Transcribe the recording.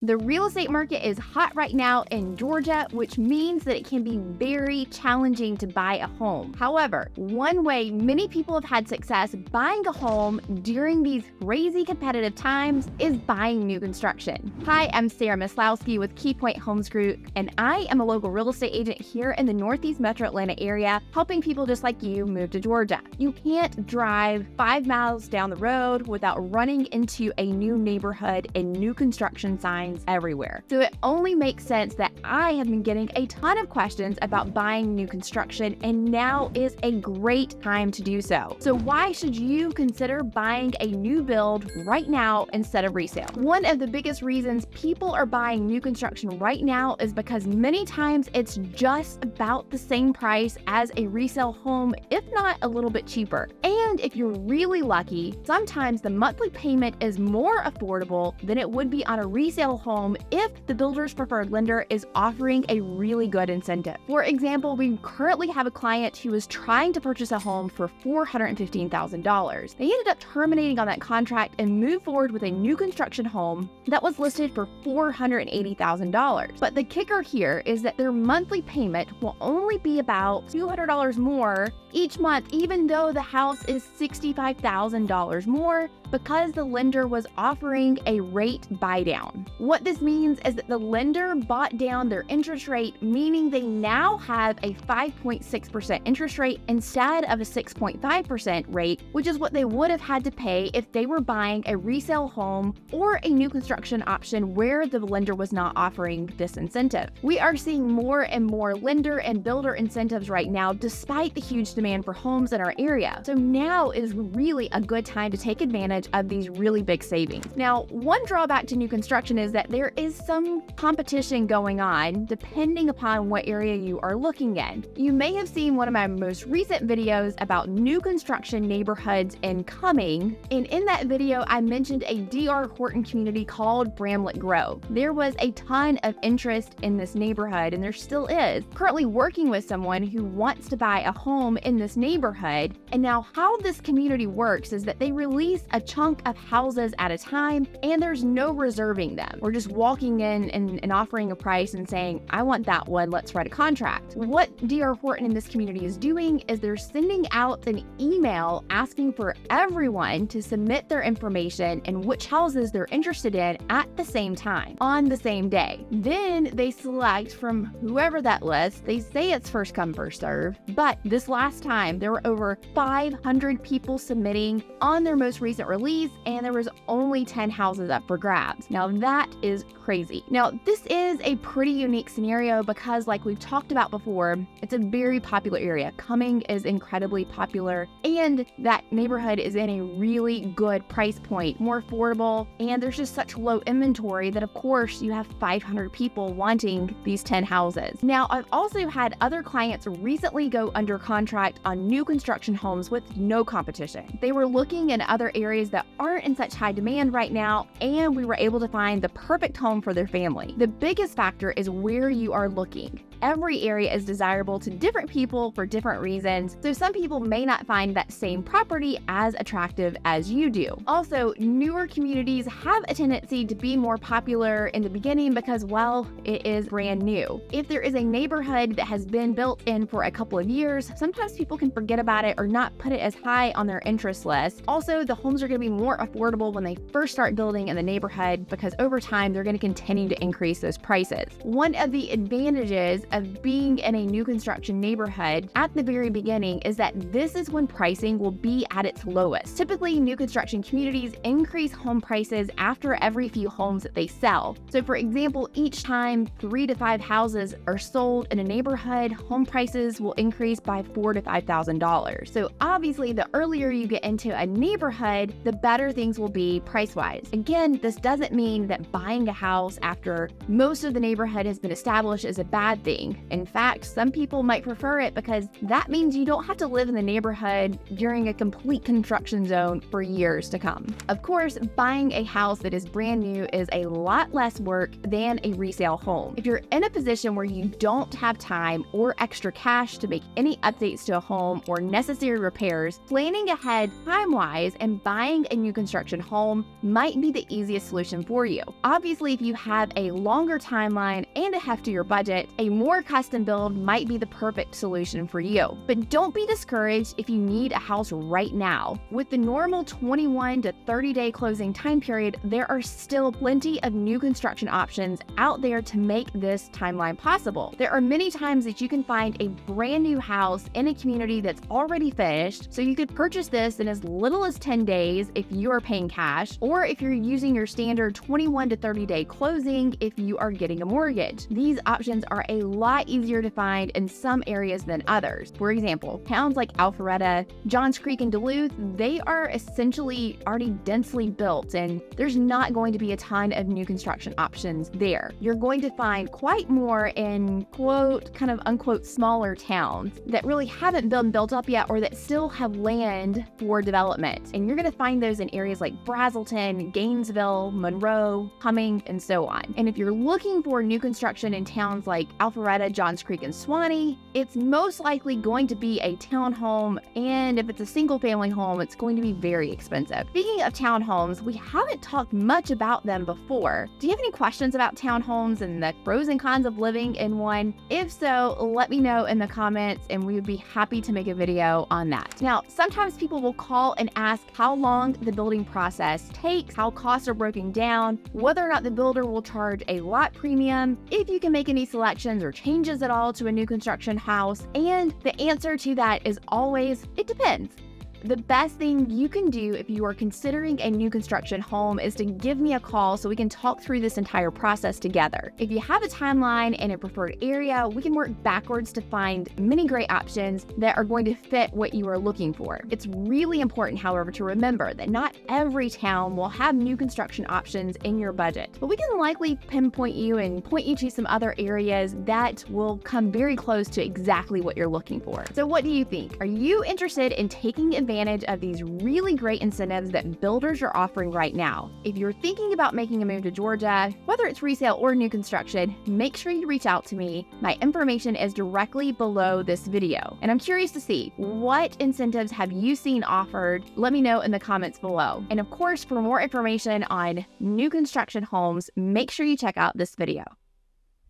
The real estate market is hot right now in Georgia, which means that it can be very challenging to buy a home. However, one way many people have had success buying a home during these crazy competitive times is buying new construction. Hi, I'm Sarah Maslowski with KeyPoint Homes Group, and I am a local real estate agent here in the Northeast Metro Atlanta area, helping people just like you move to Georgia. You can't drive 5 miles down the road without running into a new neighborhood and new construction signs everywhere. So it only makes sense that I have been getting a ton of questions about buying new construction, and now is a great time to do so. So why should you consider buying a new build right now instead of resale? One of the biggest reasons people are buying new construction right now is because many times it's just about the same price as a resale home, if not a little bit cheaper. And if you're really lucky, sometimes the monthly payment is more affordable than it would be on a resale home if the builder's preferred lender is offering a really good incentive. For example, we currently have a client who is trying to purchase a home for $415,000. They ended up terminating on that contract and moved forward with a new construction home that was listed for $480,000. But the kicker here is that their monthly payment will only be about $200 more each month, even though the house is $65,000 more, because the lender was offering a rate buy down. What this means is that the lender bought down their interest rate, meaning they now have a 5.6% interest rate instead of a 6.5% rate, which is what they would have had to pay if they were buying a resale home or a new construction option where the lender was not offering this incentive. We are seeing more and more lender and builder incentives right now, despite the huge demand for homes in our area. So now is really a good time to take advantage of these really big savings. Now, one drawback to new construction is that there is some competition going on depending upon what area you are looking in. You may have seen one of my most recent videos about new construction neighborhoods incoming, and in that video I mentioned a D.R. Horton community called Bramlett Grove. There was a ton of interest in this neighborhood, and there still is. Currently working with someone who wants to buy a home in this neighborhood, and now how this community works is that they release a chunk of houses at a time, and there's no reserving them. We're just walking in and offering a price and saying, I want that one, let's write a contract. What D.R. Horton in this community is doing is they're sending out an email asking for everyone to submit their information and which houses they're interested in at the same time, on the same day. Then they select from whoever that list. They say it's first come, first serve, but this last time there were over 500 people submitting on their most recent release, and there was only 10 houses up for grabs. Now that is crazy. Now this is a pretty unique scenario because, like we've talked about before, it's a very popular area. Cumming is incredibly popular, and that neighborhood is in a really good price point, more affordable, and there's just such low inventory that of course you have 500 people wanting these 10 houses. Now I've also had other clients recently go under contract on new construction homes with no competition. They were looking in other areas that aren't in such high demand right now, and we were able to find the perfect home for their family. The biggest factor is where you are looking. Every area is desirable to different people for different reasons, so some people may not find that same property as attractive as you do. Also, newer communities have a tendency to be more popular in the beginning because, well, it is brand new. If there is a neighborhood that has been built in for a couple of years, sometimes people can forget about it or not put it as high on their interest list. Also, the homes are going to be more affordable when they first start building in the neighborhood because over time they're going to continue to increase those prices. One of the advantages of being in a new construction neighborhood at the very beginning is that this is when pricing will be at its lowest. Typically, new construction communities increase home prices after every few homes that they sell. So for example, each time 3 to 5 houses are sold in a neighborhood, home prices will increase by $4,000 to $5,000. So obviously, the earlier you get into a neighborhood, the better things will be price-wise. Again, this doesn't mean that buying a house after most of the neighborhood has been established is a bad thing. intriguing. In fact, some people might prefer it because that means you don't have to live in the neighborhood during a complete construction zone for years to come. Of course, buying a house that is brand new is a lot less work than a resale home. If you're in a position where you don't have time or extra cash to make any updates to a home or necessary repairs, planning ahead time-wise and buying a new construction home might be the easiest solution for you. Obviously, if you have a longer timeline and a heftier budget, a more custom build might be the perfect solution for you. But don't be discouraged if you need a house right now. With the normal 21 to 30-day closing time period, there are still plenty of new construction options out there to make this timeline possible. There are many times that you can find a brand new house in a community that's already finished, so you could purchase this in as little as 10 days if you are paying cash, or if you're using your standard 21 to 30-day closing if you are getting a mortgage. These options are a lot easier to find in some areas than others. For example, towns like Alpharetta, Johns Creek, and Duluth, they are essentially already densely built, and there's not going to be a ton of new construction options there. You're going to find quite more in quote, kind of unquote, smaller towns that really haven't been built up yet or that still have land for development. And you're going to find those in areas like Brazelton, Gainesville, Monroe, Cumming, and so on. And if you're looking for new construction in towns like Alpharetta, Johns Creek, and Suwanee, it's most likely going to be a townhome, and if it's a single family home, it's going to be very expensive. Speaking of townhomes, we haven't talked much about them before. Do you have any questions about townhomes and the pros and cons of living in one? If so, let me know in the comments and we would be happy to make a video on that. Now, sometimes people will call and ask how long the building process takes, how costs are broken down, whether or not the builder will charge a lot premium, if you can make any selections or changes at all to a new construction house, and the answer to that is always, it depends. The best thing you can do if you are considering a new construction home is to give me a call so we can talk through this entire process together. If you have a timeline and a preferred area, we can work backwards to find many great options that are going to fit what you are looking for. It's really important, however, to remember that not every town will have new construction options in your budget, but we can likely pinpoint you and point you to some other areas that will come very close to exactly what you're looking for. So what do you think? Are you interested in taking advantage of these really great incentives that builders are offering right now? If you're thinking about making a move to Georgia, whether it's resale or new construction, make sure you reach out to me. My information is directly below this video. And I'm curious to see, what incentives have you seen offered? Let me know in the comments below. And of course, for more information on new construction homes, make sure you check out this video.